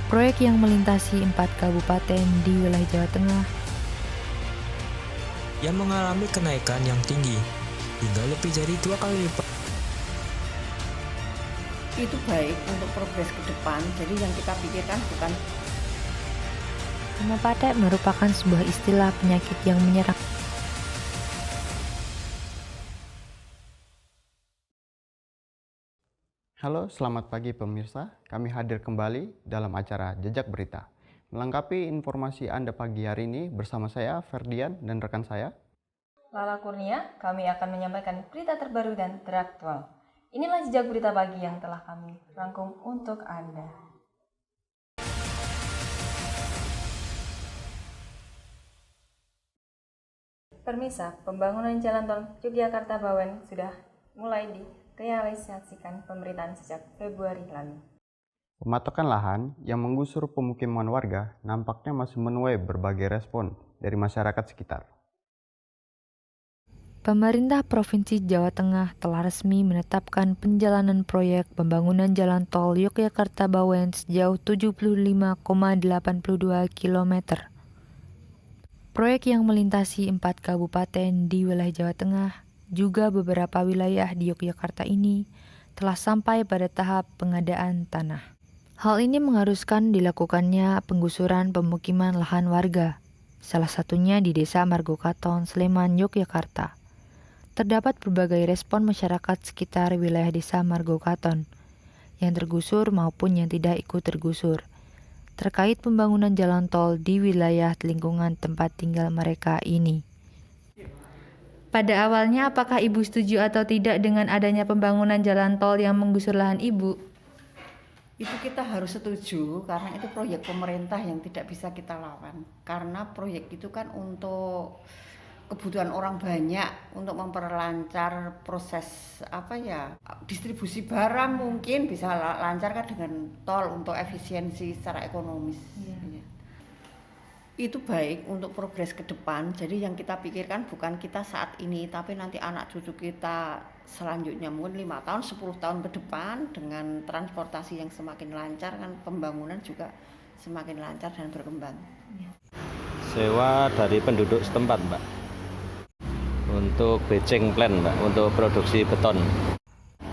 Proyek yang melintasi 4 kabupaten di wilayah Jawa Tengah yang mengalami kenaikan yang tinggi hingga lebih dari 2 kali lipat. Itu baik untuk progres ke depan, jadi yang kita pikirkan bukan. Hemopate merupakan sebuah istilah penyakit yang menyerang Halo, selamat pagi pemirsa. Kami hadir kembali dalam acara Jejak Berita. Melengkapi informasi Anda pagi hari ini bersama saya, Ferdian, dan rekan saya, Lala Kurnia, kami akan menyampaikan berita terbaru dan teraktual. Inilah Jejak Berita Pagi yang telah kami rangkum untuk Anda. Permisa, pembangunan jalan tol Yogyakarta-Bawen sudah mulai direalisasikan pemerintahan sejak Februari lalu. pematokan lahan yang menggusur pemukiman warga nampaknya masih menuai berbagai respon dari masyarakat sekitar. Pemerintah Provinsi Jawa Tengah telah resmi menetapkan penjalanan proyek pembangunan jalan tol Yogyakarta-Bawen sejauh 75,82 km. Proyek yang melintasi 4 kabupaten di wilayah Jawa Tengah, juga beberapa wilayah di Yogyakarta ini, telah sampai pada tahap pengadaan tanah. Hal ini mengharuskan dilakukannya penggusuran pemukiman lahan warga, salah satunya di Desa Margokaton, Sleman, Yogyakarta. Terdapat berbagai respon masyarakat sekitar wilayah Desa Margokaton, yang tergusur maupun yang tidak ikut tergusur, terkait pembangunan jalan tol di wilayah lingkungan tempat tinggal mereka ini. Pada awalnya, apakah Ibu setuju atau tidak dengan adanya pembangunan jalan tol yang menggusur lahan Ibu? Itu kita harus setuju karena itu proyek pemerintah yang tidak bisa kita lawan. Karena proyek itu kan untuk kebutuhan orang banyak, untuk memperlancar proses distribusi barang, mungkin bisa lancar kan dengan tol untuk efisiensi secara ekonomis. Ya. Itu baik untuk progres ke depan, jadi yang kita pikirkan bukan kita saat ini, tapi nanti anak cucu kita selanjutnya, mungkin 5 tahun, 10 tahun ke depan, dengan transportasi yang semakin lancar kan pembangunan juga semakin lancar dan berkembang. Sewa dari penduduk setempat, Mbak, untuk batching plan, Mbak, untuk produksi beton.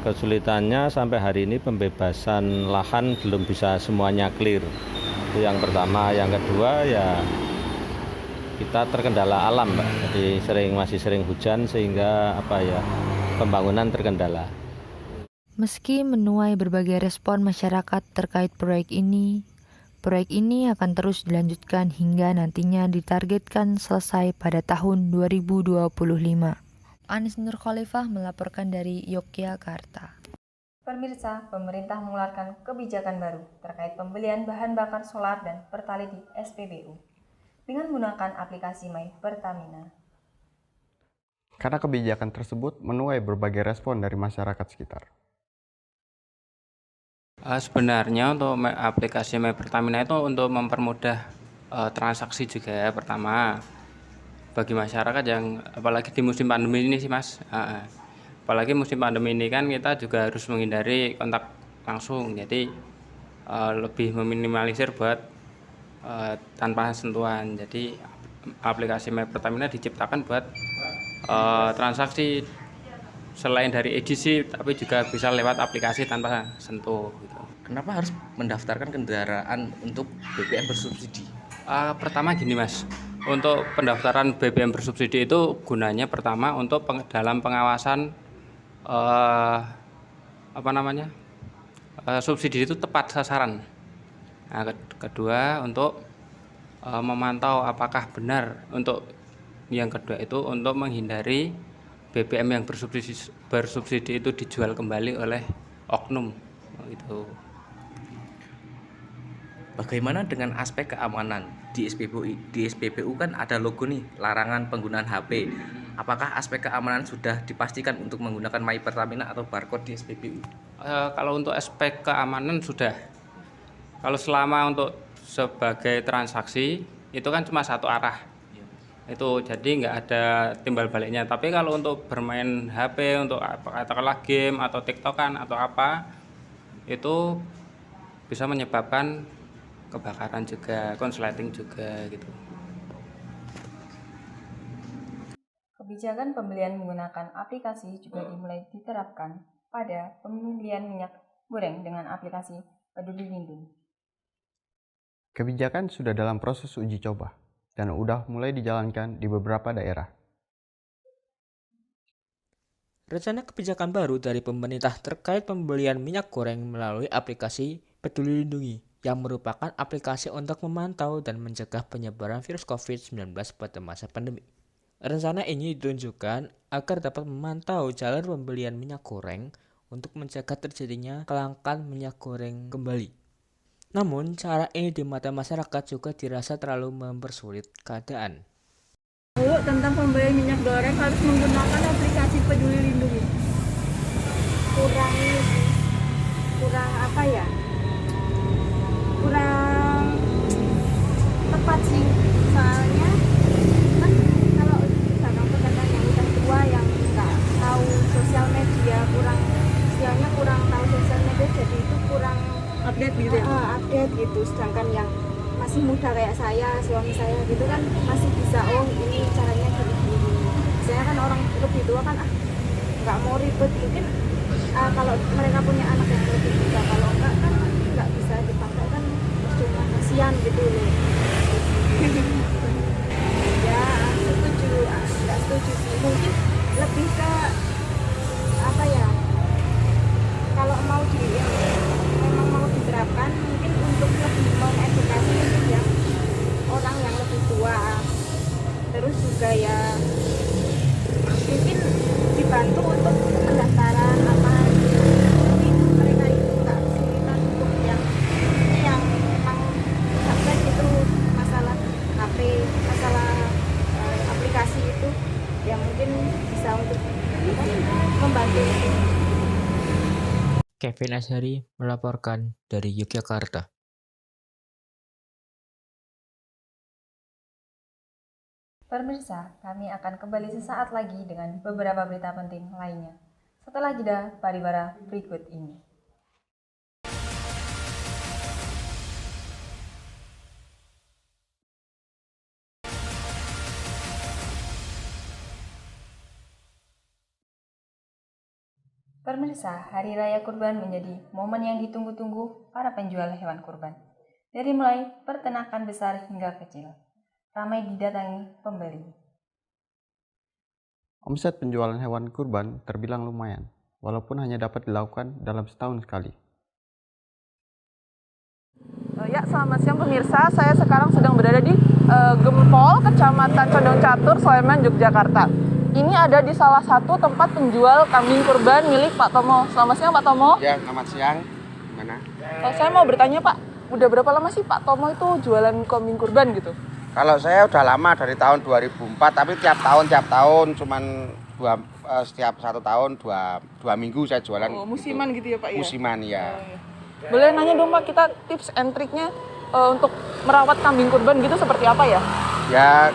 Kesulitannya sampai hari ini pembebasan lahan belum bisa semuanya clear. Itu yang pertama. Yang kedua ya kita terkendala alam, Mbak. Jadi masih sering hujan sehingga pembangunan terkendala. Meski menuai berbagai respon masyarakat terkait proyek ini akan terus dilanjutkan hingga nantinya ditargetkan selesai pada tahun 2025. Anis Nur Khalifah melaporkan dari Yogyakarta. Pemirsa, pemerintah mengeluarkan kebijakan baru terkait pembelian bahan bakar solar dan pertalite di SPBU dengan menggunakan aplikasi My Pertamina. Karena kebijakan tersebut menuai berbagai respon dari masyarakat sekitar. Sebenarnya untuk aplikasi My Pertamina itu untuk mempermudah transaksi juga ya, pertama bagi masyarakat yang apalagi di musim pandemi ini sih Mas, apalagi musim pandemi ini kan kita juga harus menghindari kontak langsung, jadi lebih meminimalisir buat tanpa sentuhan. Jadi aplikasi My Pertamina diciptakan buat transaksi selain dari edisi, tapi juga bisa lewat aplikasi tanpa sentuh gitu. Kenapa harus mendaftarkan kendaraan untuk BBM bersubsidi? Pertama gini Mas, untuk pendaftaran BBM bersubsidi itu gunanya pertama untuk dalam pengawasan subsidi itu tepat sasaran. Nah, kedua untuk memantau apakah benar, untuk yang kedua itu untuk menghindari BBM yang bersubsidi itu dijual kembali oleh oknum gitu. Bagaimana dengan aspek keamanan di SPBU? Di SPBU kan ada logo nih, larangan penggunaan HP. Apakah aspek keamanan sudah dipastikan untuk menggunakan My Pertamina atau barcode di SPBU? Kalau untuk aspek keamanan sudah. Kalau selama untuk sebagai transaksi itu kan cuma satu arah. Itu jadi nggak ada timbal baliknya. Tapi kalau untuk bermain HP, untuk katakanlah game atau TikTokan atau apa, itu bisa menyebabkan kebakaran juga, konsleting juga gitu. Kebijakan pembelian menggunakan aplikasi juga dimulai diterapkan pada pembelian minyak goreng dengan aplikasi Peduli Lindungi. Kebijakan sudah dalam proses uji coba dan sudah mulai dijalankan di beberapa daerah. Rencana kebijakan baru dari pemerintah terkait pembelian minyak goreng melalui aplikasi Peduli Lindungi yang merupakan aplikasi untuk memantau dan mencegah penyebaran virus COVID-19 pada masa pandemi. Rencana ini ditunjukkan agar dapat memantau jalur pembelian minyak goreng untuk mencegah terjadinya kelangkaan minyak goreng kembali. Namun, cara ini di mata masyarakat juga dirasa terlalu mempersulit keadaan. Tentang pembelian minyak goreng harus menggunakan aplikasi Peduli Lindungi. Kurang apa ya? Kurang tepat sih. Soalnya kan kalau misalkan pedagang yang udah tua yang nggak tahu sosial media, kurang tahu sosial media, jadi itu kurang update gitu ya? Update gitu. Sedangkan yang masih muda kayak saya, suami saya gitu kan masih bisa, oh ini caranya gini-gini. Saya kan orang lebih tua kan nggak mau ribet, mungkin kalau mereka punya anak yang lebih muda, kalau enggak kan nggak bisa dipakai kan cuma kasihan gitu loh. Ya setuju, nggak setuju sih, mungkin lebih ke apa ya, kalau memang mau diterapkan mungkin untuk lebih mengedukasi untuk yang orang yang lebih tua, terus juga ya mungkin dibantu untuk pendaftaran apa gitu. Jadi mereka itu nggak kesulitan untuk yang memang subjek itu masalah HP, masalah aplikasi itu ya mungkin bisa untuk membantu. Kevin Ashari melaporkan dari Yogyakarta. Pemirsa, kami akan kembali sesaat lagi dengan beberapa berita penting lainnya. Setelah jeda pariwara berikut ini. Pemirsa, Hari Raya Kurban menjadi momen yang ditunggu-tunggu para penjual hewan kurban. Dari mulai peternakan besar hingga kecil, ramai didatangi pembeli. Omset penjualan hewan kurban terbilang lumayan, walaupun hanya dapat dilakukan dalam setahun sekali. Ya, selamat siang pemirsa. Saya sekarang sedang berada di Gempol, Kecamatan Condong Catur, Sleman, Yogyakarta. Ini ada di salah satu tempat penjual kambing kurban milik Pak Tomo. Selamat siang Pak Tomo. Ya, selamat siang. Gimana? Saya mau bertanya Pak, udah berapa lama sih Pak Tomo itu jualan kambing kurban gitu? Kalau saya udah lama dari tahun 2004, tapi tiap tahun cuman setiap 1 tahun 2 minggu saya jualan. Oh, musiman gitu ya Pak ya? Musiman ya. Boleh nanya dong Pak, kita tips and triknya untuk merawat kambing kurban gitu seperti apa ya? Ya,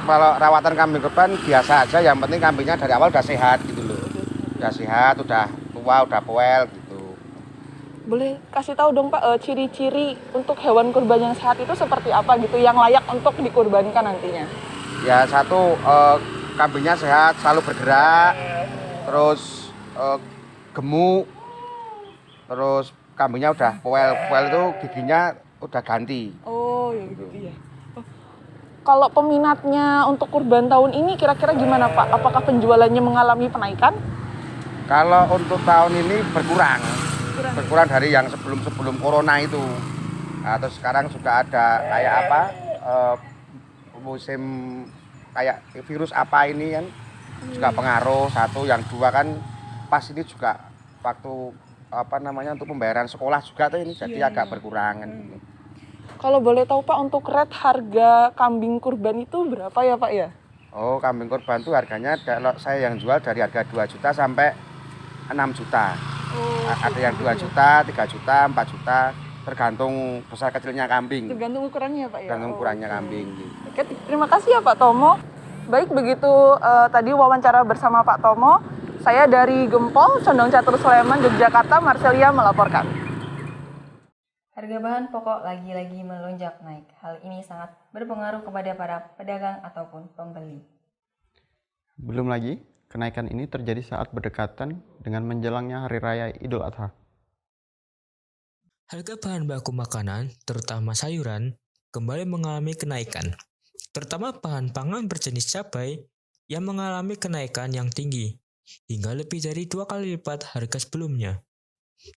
kalau rawatan kambing kurban biasa aja, yang penting kambingnya dari awal udah sehat gitu loh. Udah sehat, udah tua, udah poel gitu. Boleh kasih tahu dong Pak, ciri-ciri untuk hewan kurban yang sehat itu seperti apa gitu, yang layak untuk dikurbankan nantinya? Ya, satu, kambingnya sehat, selalu bergerak, terus gemuk, terus kambingnya udah poel itu giginya udah ganti. Oh ya gitu ya. Kalau peminatnya untuk kurban tahun ini kira-kira gimana Pak? Apakah penjualannya mengalami penaikan? Kalau untuk tahun ini berkurang dari yang sebelum corona itu. Nah, terus sekarang sudah ada kayak apa, musim kayak virus apa ini kan juga pengaruh. Satu, yang dua kan pas ini juga waktu untuk pembayaran sekolah juga tuh ini jadi agak berkurang kan. Kalau boleh tahu Pak, untuk rate harga kambing kurban itu berapa ya Pak ya? Oh, kambing kurban itu harganya kalau saya yang jual dari harga 2 juta sampai 6 juta. Oh, ada yang 2 juta, 3 juta, 4 juta, tergantung besar kecilnya kambing. Tergantung ukurannya Pak ya? Tergantung ukurannya kambing. Oke, terima kasih ya Pak Tomo. Baik, begitu tadi wawancara bersama Pak Tomo. Saya dari Gempol, Condong Catur, Sleman, Yogyakarta, Marcelia melaporkan. Harga bahan pokok lagi-lagi melonjak naik. Hal ini sangat berpengaruh kepada para pedagang ataupun pembeli. Belum lagi, kenaikan ini terjadi saat berdekatan dengan menjelangnya Hari Raya Idul Adha. Harga bahan baku makanan, terutama sayuran, kembali mengalami kenaikan. Terutama bahan pangan berjenis cabai yang mengalami kenaikan yang tinggi, hingga lebih dari 2 kali lipat harga sebelumnya.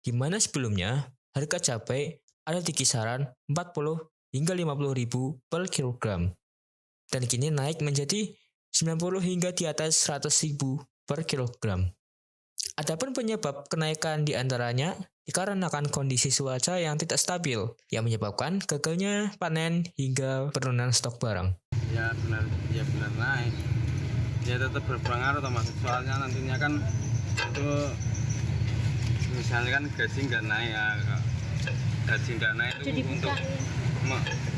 Di mana sebelumnya, harga cabai ada di kisaran 40 hingga 50 ribu per kilogram. Dan kini naik menjadi 90 hingga di atas 100 ribu per kilogram. Adapun penyebab kenaikan diantaranya dikarenakan kondisi cuaca yang tidak stabil yang menyebabkan gagalnya panen hingga penurunan stok barang. Ya benar naik. Ya tetap berpengaruh Mas. Soalnya nantinya kan itu misalnya kan gaji nggak naik ya. Gaji nggak naik itu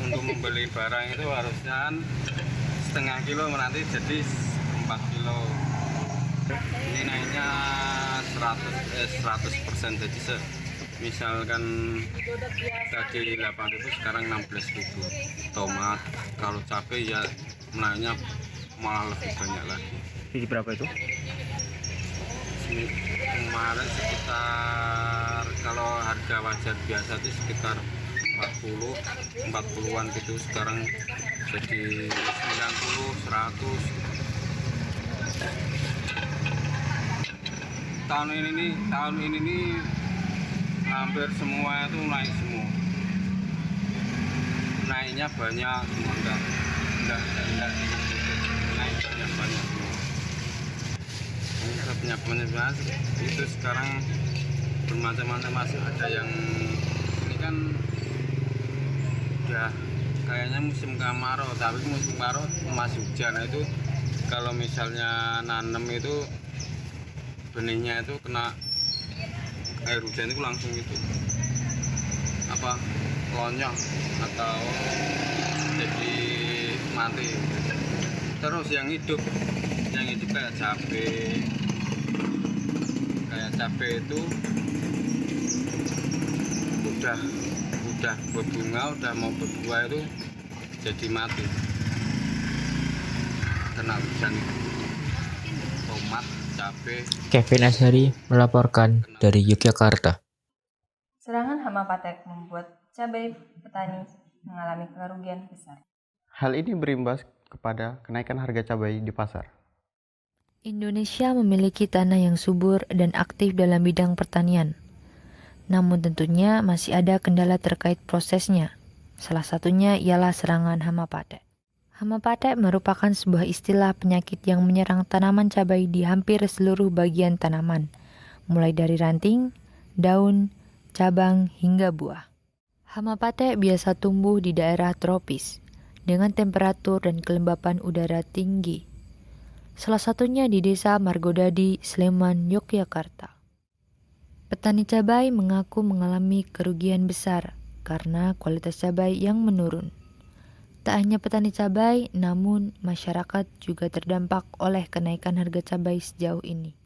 untuk membeli barang itu harusnya kan setengah kilo nanti jadi 4 kilo. Ini naiknya 100%, jadi misalkan tadi 8.000 sekarang 16.000. Tomat, kalau cabai ya naiknya malah lebih banyak lagi. Jadi berapa itu? Kemarin sekitar, kalau harga wajar biasa itu sekitar 40-an gitu, sekarang jadi 90, 100. Tahun ini nih hampir semua itu naik semua. Naiknya banyak, cuma enggak naik banyak semua. Penyebabnya itu sekarang bermacam-macam, masih ada yang ini kan udah kayaknya musim kemarau, tapi musim kemarau masih hujan. Nah itu kalau misalnya nanam itu benihnya itu kena air hujan itu langsung itu lonjong atau jadi mati. Terus yang hidup kayak cabai itu udah berbunga, udah mau berbuah itu jadi mati kena hujan. Tomat, cabai. Kevin Ashari melaporkan dari Yogyakarta. Serangan hama patek membuat cabai petani mengalami kerugian besar. Hal ini berimbas kepada kenaikan harga cabai di pasar. Indonesia memiliki tanah yang subur dan aktif dalam bidang pertanian. Namun tentunya masih ada kendala terkait prosesnya. Salah satunya ialah serangan hama patek. Hama patek merupakan sebuah istilah penyakit yang menyerang tanaman cabai di hampir seluruh bagian tanaman, mulai dari ranting, daun, cabang, hingga buah. Hama patek biasa tumbuh di daerah tropis, dengan temperatur dan kelembapan udara tinggi. Salah satunya di Desa Margodadi, Sleman, Yogyakarta. Petani cabai mengaku mengalami kerugian besar karena kualitas cabai yang menurun. Tak hanya petani cabai, namun masyarakat juga terdampak oleh kenaikan harga cabai sejauh ini.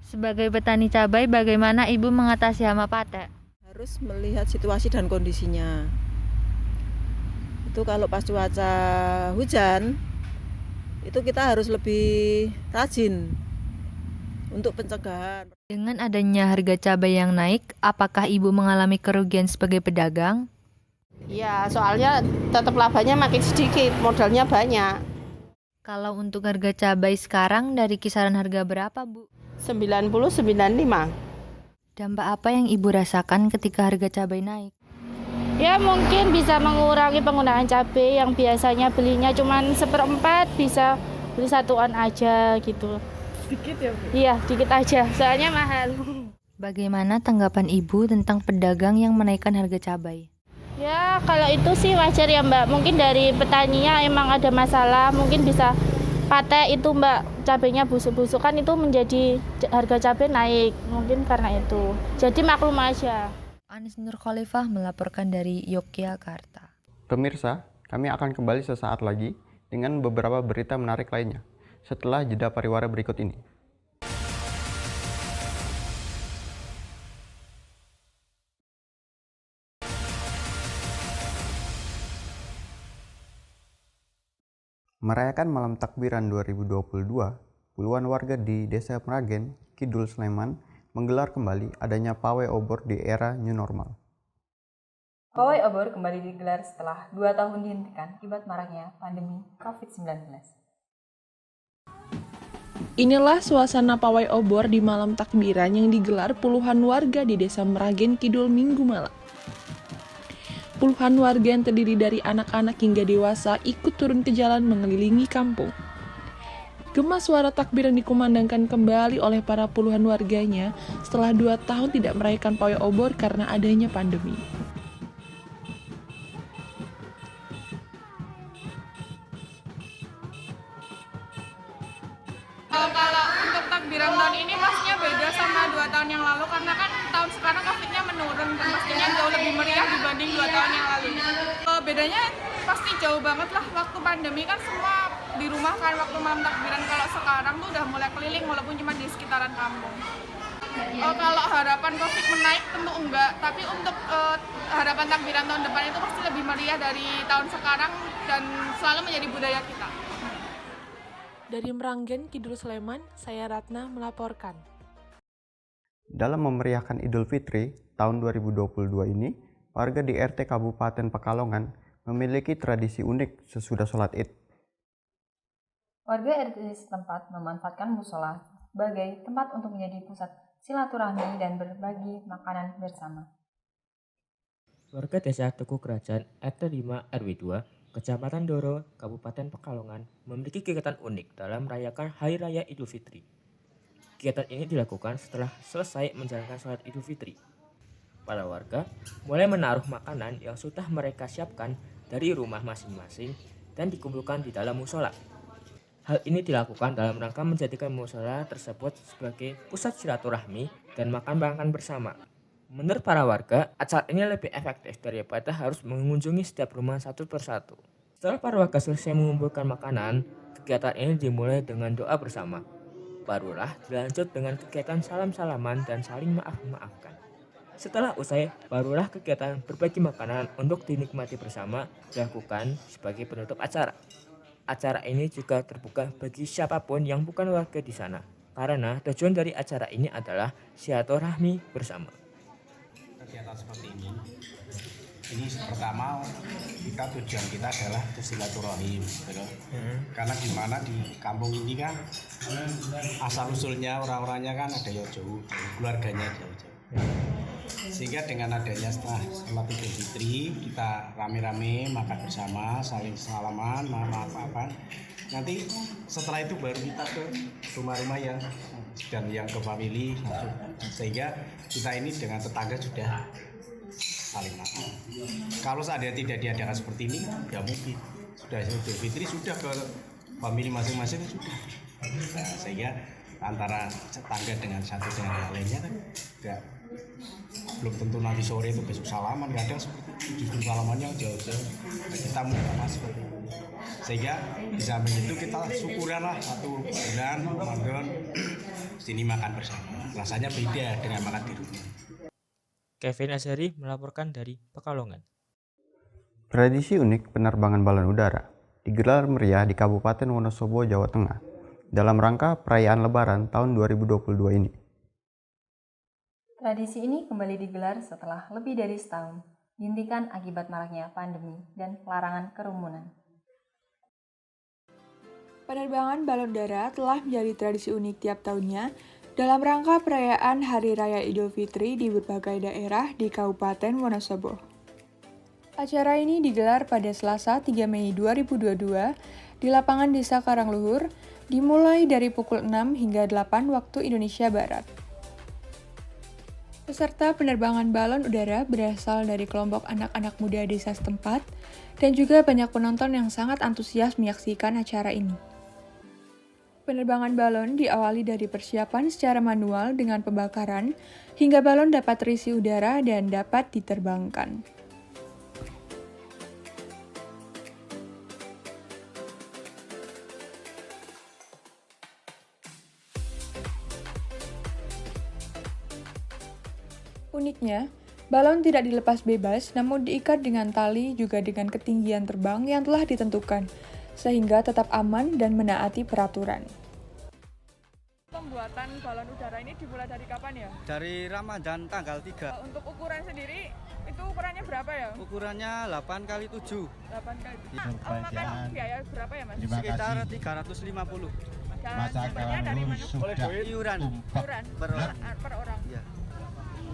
Sebagai petani cabai, bagaimana Ibu mengatasi hama patek? Harus melihat situasi dan kondisinya. Itu kalau pas cuaca hujan, itu kita harus lebih rajin untuk pencegahan. Dengan adanya harga cabai yang naik, apakah Ibu mengalami kerugian sebagai pedagang? Ya, soalnya tetap labanya makin sedikit, modalnya banyak. Kalau untuk harga cabai sekarang dari kisaran harga berapa, Bu? 90-95. Dampak apa yang Ibu rasakan ketika harga cabai naik? Ya mungkin bisa mengurangi penggunaan cabai yang biasanya belinya cuma 1/4, bisa beli satuan aja gitu. Sedikit ya Bu? Iya, dikit aja, soalnya mahal. Bagaimana tanggapan Ibu tentang pedagang yang menaikkan harga cabai? Ya kalau itu sih wajar ya Mbak, mungkin dari petaninya emang ada masalah, mungkin bisa patek itu Mbak, cabainya busuk-busuk kan itu menjadi harga cabai naik, mungkin karena itu. Jadi maklum aja. Anis Nur Khalifah melaporkan dari Yogyakarta. Pemirsa, kami akan kembali sesaat lagi dengan beberapa berita menarik lainnya setelah jeda pariwara berikut ini. Merayakan Malam Takbiran 2022, puluhan warga di Desa Meragen, Kidul Sleman menggelar kembali adanya pawai obor di era new normal. Pawai obor kembali digelar setelah 2 tahun dihentikan akibat maraknya pandemi COVID-19. Inilah suasana pawai obor di malam takbiran yang digelar puluhan warga di Desa Meragen Kidul Minggu malam. Puluhan warga yang terdiri dari anak-anak hingga dewasa ikut turun ke jalan mengelilingi kampung. Gema suara takbir yang dikumandangkan kembali oleh para puluhan warganya setelah 2 tahun tidak merayakan pawai obor karena adanya pandemi. Kalau untuk takbiran tahun ini pastinya beda sama 2 tahun yang lalu karena kan tahun sekarang COVID-nya menurun dan pastinya jauh lebih meriah dibanding 2 tahun yang lalu. Bedanya pasti jauh banget lah, waktu pandemi kan semua di rumah kan waktu malam takbiran, kalau sekarang tuh udah mulai keliling walaupun cuma di sekitaran kampung. Kalau harapan COVID menaik tentu enggak, tapi untuk harapan takbiran tahun depan itu pasti lebih meriah dari tahun sekarang dan selalu menjadi budaya kita. Dari Meragen, Kidul Sleman, saya Ratna melaporkan. Dalam memeriahkan Idul Fitri tahun 2022 ini, warga di RT Kabupaten Pekalongan memiliki tradisi unik sesudah sholat Id. Warga RT setempat memanfaatkan musola sebagai tempat untuk menjadi pusat silaturahmi dan berbagi makanan bersama. Warga Desa Tugu Kerajaan RT 5 RW 2 Kecamatan Doro, Kabupaten Pekalongan memiliki kegiatan unik dalam merayakan Hari Raya Idul Fitri. Kegiatan ini dilakukan setelah selesai menjalankan sholat Idul Fitri. Para warga mulai menaruh makanan yang sudah mereka siapkan dari rumah masing-masing dan dikumpulkan di dalam musola. Hal ini dilakukan dalam rangka menjadikan musola tersebut sebagai pusat silaturahmi dan makan bersama. Menurut para warga, acara ini lebih efektif daripada harus mengunjungi setiap rumah satu persatu. Setelah para warga selesai mengumpulkan makanan, kegiatan ini dimulai dengan doa bersama. Barulah dilanjut dengan kegiatan salam-salaman dan saling maaf-maafkan. Setelah usai, barulah kegiatan berbagi makanan untuk dinikmati bersama dilakukan sebagai penutup acara. Acara ini juga terbuka bagi siapapun yang bukan warga di sana, karena tujuan dari acara ini adalah silaturahmi bersama. Kegiatan seperti ini pertama tujuan kita adalah silaturahim, gitu. Karena gimana di kampung ini kan asal usulnya orang-orangnya kan ada yang jauh, keluarganya jauh-jauh. Sehingga dengan adanya setelah sholat Idul Fitri kita rame-rame makan bersama, saling salaman, maaf-maafan. Nanti setelah itu baru kita ke rumah-rumah yang ke family langsung. Sehingga kita ini dengan tetangga sudah saling maaf. Kalau seandainya tidak diadakan seperti ini, ya mungkin sudah Idul Fitri sudah ke family masing-masing sudah. Nah, sehingga antara tetangga dengan satu dengan yang lainnya kan belum tentu nanti sore itu besok salaman, kadang seperti itu justru salamannya jauh-jauh. Kita mau seperti itu. Sehingga di samping itu kita syukuran lah 1 bulan Ramadan sini makan bersama. Rasanya beda dengan makan di rumah. Kevin Azhari melaporkan dari Pekalongan. Tradisi unik penerbangan balon udara digelar meriah di Kabupaten Wonosobo, Jawa Tengah dalam rangka perayaan Lebaran tahun 2022 ini. Tradisi ini kembali digelar setelah lebih dari setahun, dihentikan akibat maraknya pandemi dan larangan kerumunan. Penerbangan balon udara telah menjadi tradisi unik tiap tahunnya dalam rangka perayaan Hari Raya Idul Fitri di berbagai daerah di Kabupaten Wonosobo. Acara ini digelar pada Selasa 3 Mei 2022 di lapangan Desa Karangluhur, dimulai dari pukul 6 hingga 8 waktu Indonesia Barat. Peserta penerbangan balon udara berasal dari kelompok anak-anak muda desa setempat dan juga banyak penonton yang sangat antusias menyaksikan acara ini. Penerbangan balon diawali dari persiapan secara manual dengan pembakaran hingga balon dapat terisi udara dan dapat diterbangkan. Uniknya, balon tidak dilepas bebas namun diikat dengan tali juga dengan ketinggian terbang yang telah ditentukan, sehingga tetap aman dan menaati peraturan. Pembuatan balon udara ini dimulai dari kapan ya? Dari Ramadan tanggal 3. Untuk ukuran sendiri, itu ukurannya berapa ya? Ukurannya 8x7. 8x7. Memakan biaya berapa ya Mas? Sekitar 350. Dan sumbernya dari mana? Iuran. Per orang. Ya.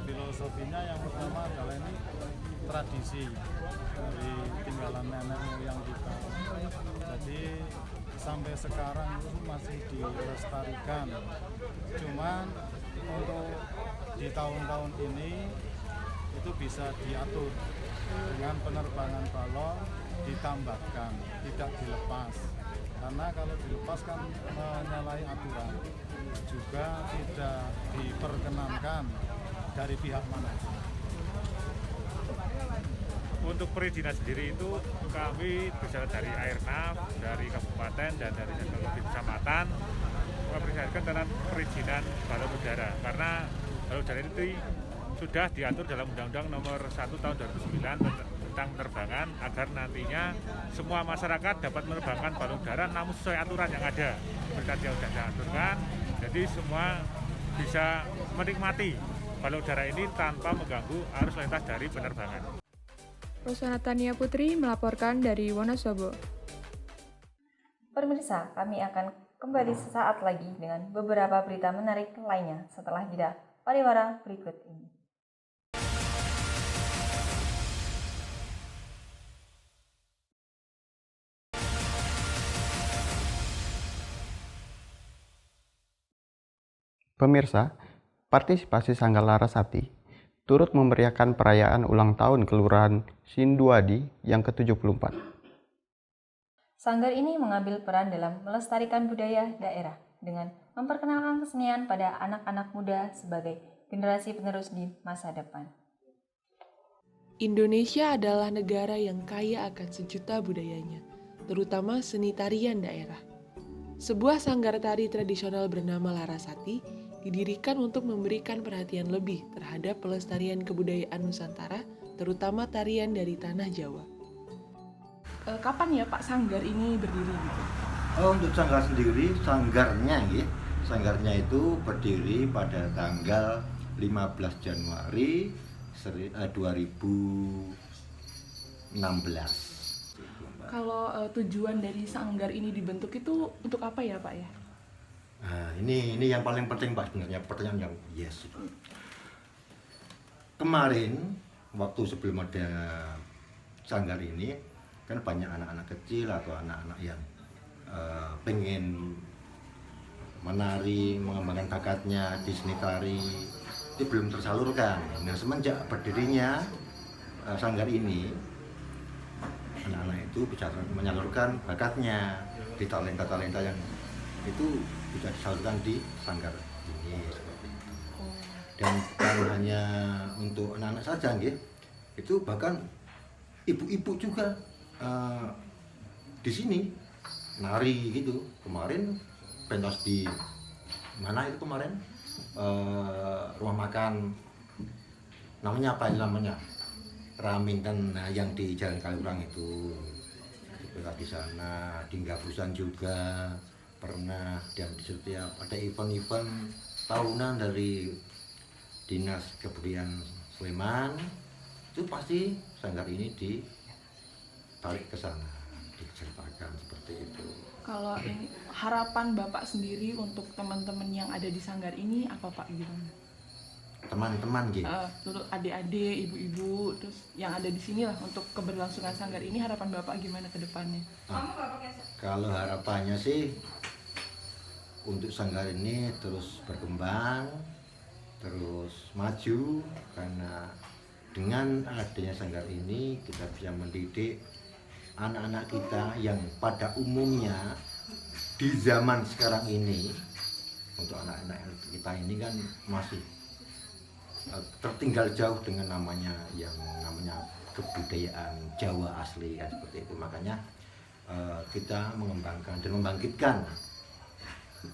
Filosofinya yang pertama adalah ini tradisi dari tinggalan nenek moyang kita. Jadi sampai sekarang itu masih dilestarikan. Cuman untuk di tahun-tahun ini itu bisa diatur dengan penerbangan balon ditambahkan, tidak dilepas. Karena kalau dilepas kan menyalahi aturan, juga tidak diperkenankan dari pihak mana. Untuk perizinan sendiri itu kami bisa dari Airnav, dari kabupaten dan dari teknologi kecamatan mempersiapkan tentang perizinan balon udara, karena balon udara itu sudah diatur dalam Undang-Undang Nomor 1 Tahun 2009 tentang penerbangan, agar nantinya semua masyarakat dapat menerbangkan balon udara namun sesuai aturan yang ada. Berkat yang sudah diaturkan, jadi semua bisa menikmati balon udara ini tanpa mengganggu arus lintas dari penerbangan. Rosana Tania Putri melaporkan dari Wonosobo. Pemirsa, kami akan kembali sesaat lagi dengan beberapa berita menarik lainnya setelah jeda pariwara berikut ini. Pemirsa, partisipasi Sanggar Larasati turut memeriahkan perayaan ulang tahun Kelurahan Sinduadi yang ke-74. Sanggar ini mengambil peran dalam melestarikan budaya daerah dengan memperkenalkan kesenian pada anak-anak muda sebagai generasi penerus di masa depan. Indonesia adalah negara yang kaya akan sejuta budayanya, terutama seni tarian daerah. Sebuah sanggar tari tradisional bernama Larasati didirikan untuk memberikan perhatian lebih terhadap pelestarian kebudayaan Nusantara, terutama tarian dari tanah Jawa. Kapan ya Pak Sanggar ini berdiri? Untuk sanggar sendiri, sanggarnya itu berdiri pada tanggal 15 Januari 2016. Kalau tujuan dari sanggar ini dibentuk itu untuk apa ya Pak ya? Nah, ini yang paling penting Pak sebenarnya, pertanyaan yang yes. Kemarin waktu sebelum ada sanggar ini kan banyak anak-anak kecil atau anak-anak yang pengen menari, mengembangkan bakatnya di seni tari, itu belum tersalurkan. Nah, semenjak berdirinya sanggar ini, anak-anak itu bisa menyalurkan bakatnya di talenta-talenta yang itu bisa disalurkan di sanggar ini seperti itu. Dan bukan hanya untuk anak-anak saja, itu bahkan ibu-ibu juga di sini nari gitu. Kemarin pentas di mana itu kemarin rumah makan namanya apa namanya Ramin kan, yang di Jalan Kaliurang itu di sana, di Gabusan juga pernah, dan di setiap ada event-event tahunan dari Dinas Kebudayaan Sleman itu pasti sanggar ini ditarik ke sana, diceritakan seperti itu. Kalau ini harapan Bapak sendiri untuk teman-teman yang ada di sanggar ini apa Pak gimana? Teman-teman gitu. Adik-adik, ibu-ibu, terus yang ada di sini lah untuk keberlangsungan sanggar ini, harapan Bapak gimana ke depannya? Kalau harapannya sih untuk sanggar ini terus berkembang, terus maju, karena dengan adanya sanggar ini kita bisa mendidik anak-anak kita yang pada umumnya di zaman sekarang ini, untuk anak-anak kita ini kan masih tertinggal jauh dengan namanya kebudayaan Jawa asli kan, seperti itu. Makanya kita mengembangkan dan membangkitkan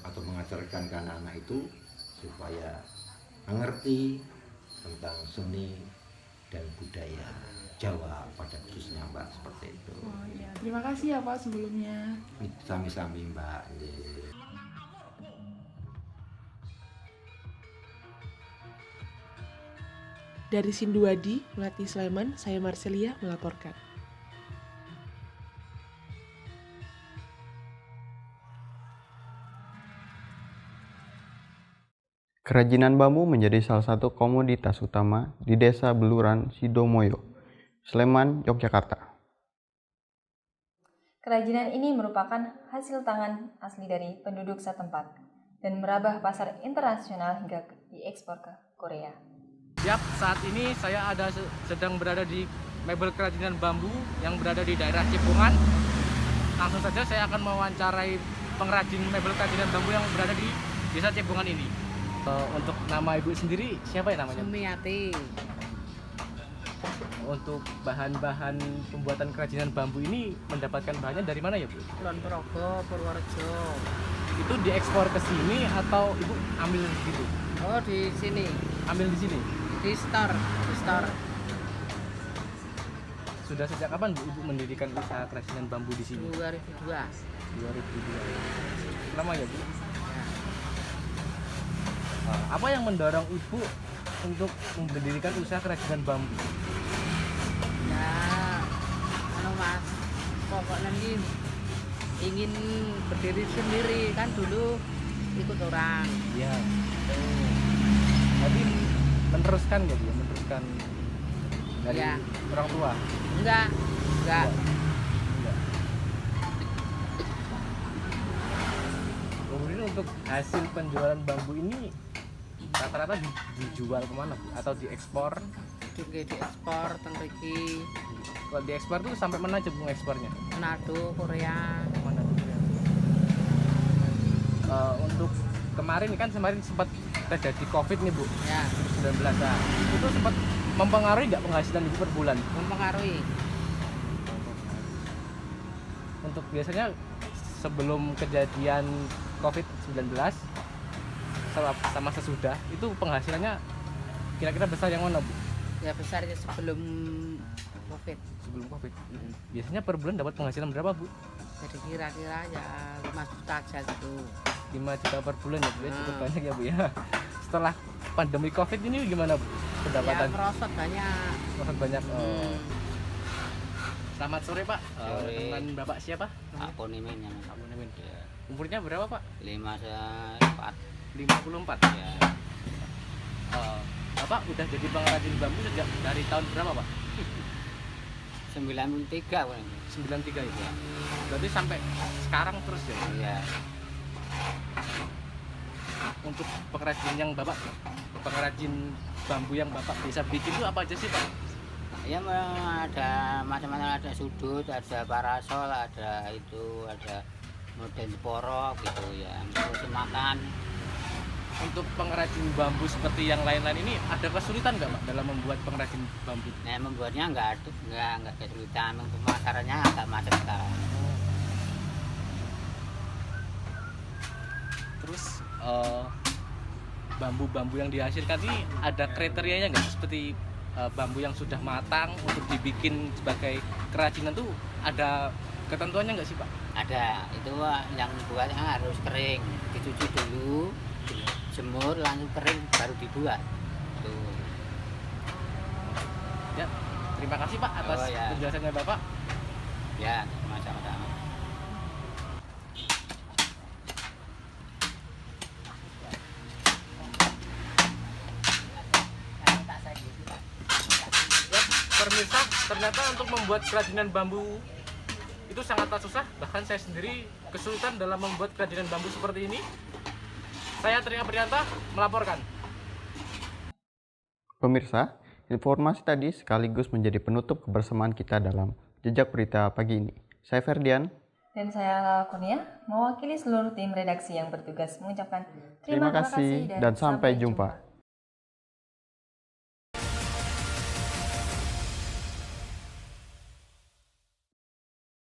atau mengajarkan ke anak-anak itu supaya mengerti tentang seni dan budaya Jawa pada khususnya Mbak, seperti itu. Oh iya, terima kasih ya Pak sebelumnya. Sami-sami Mbak. Dari Sinduadi, Melati Sleman, saya Marcelia melaporkan. Kerajinan bambu menjadi salah satu komoditas utama di Desa Beluran, Sidomoyo, Sleman, Yogyakarta. Kerajinan ini merupakan hasil tangan asli dari penduduk setempat dan merambah pasar internasional hingga diekspor ke Korea. Siap, saat ini saya sedang berada di mebel kerajinan bambu yang berada di daerah Cepungan. Langsung saja saya akan mewawancarai pengrajin mebel kerajinan bambu yang berada di Desa Cepungan ini. Untuk nama ibu sendiri siapa ya namanya? Sumiati. Untuk bahan-bahan pembuatan kerajinan bambu ini mendapatkan bahannya dari mana ya Bu? Kulon Progo, Purworejo. Itu diekspor ke sini atau ibu ambil gitu? Oh di sini. Ambil di sini? Di store. Sudah sejak kapan Bu ibu mendirikan usaha kerajinan bambu di sini? 2002. 2002. Lama ya Bu? Apa yang mendorong ibu untuk mendirikan usaha kerajinan bambu? Ya, Mas, pokoknya ini ingin berdiri sendiri kan dulu ikut orang. Iya. Tapi meneruskan nggak Bu? Meneruskan dari Ya. orang tua? Enggak. Kemudian untuk hasil penjualan bambu ini rata-rata dijual kemana Bu? Atau diekspor? Juga diekspor tengriki. Kalau diekspor tuh sampai mana aja Bu ekspornya? Manado, Korea. Untuk kemarin kan sempat terjadi COVID nih Bu, ya. 19. Nah, itu sempat mempengaruhi nggak penghasilan ibu per bulan? Mempengaruhi. Untuk biasanya sebelum kejadian COVID-19 sama sesudah itu penghasilannya kira-kira besar yang mana Bu? Ya besarnya sebelum COVID. Sebelum COVID. Biasanya per bulan dapat penghasilan berapa Bu? Jadi kira-kira ya 5 juta aja gitu. 5 juta per bulan ya Bu, ya cukup banyak ya Bu ya. Setelah pandemi COVID ini gimana Bu pendapatan? Ya merosot banyak. Merosot banyak. Selamat sore Pak. Sore. Dengan Bapak siapa? Pak Ponimin ya. Pak Ponimin. Umurnya berapa Pak? 54. 54 ya. Bapak udah jadi pengrajin bambu sejak dari tahun berapa Pak? 93 Pak. 93 ya. Berarti sampai sekarang terus ya? Iya. Untuk pengrajin bambu yang Bapak bisa bikin itu apa aja sih Pak? Ya ada macam-macam, ada sudut, ada parasol, ada model porok gitu ya, terus makan. Untuk pengrajin bambu seperti yang lain-lain ini ada kesulitan nggak Pak dalam membuat pengrajin bambu? Nah membuatnya nggak kesulitan, pemasarannya agak macet sekarang. Terus bambu-bambu yang dihasilkan ini ada kriterianya nggak, seperti bambu yang sudah matang untuk dibikin sebagai kerajinan tuh ada ketentuannya nggak sih Pak? Ada, itu yang buatnya harus kering, dicuci dulu, jemur, langsung kering baru dibuat. Tuh. Ya, terima kasih Pak atas penjelasannya Bapak. Ya, sama-sama. Pemirsa, ternyata untuk membuat kerajinan bambu itu sangatlah susah. Bahkan saya sendiri kesulitan dalam membuat kerajinan bambu seperti ini. Saya Tri Aprianta melaporkan. Pemirsa, informasi tadi sekaligus menjadi penutup kebersamaan kita dalam Jejak Berita pagi ini. Saya Ferdian. Dan saya Lala Kurnia, mewakili seluruh tim redaksi yang bertugas mengucapkan terima kasih dan sampai jumpa.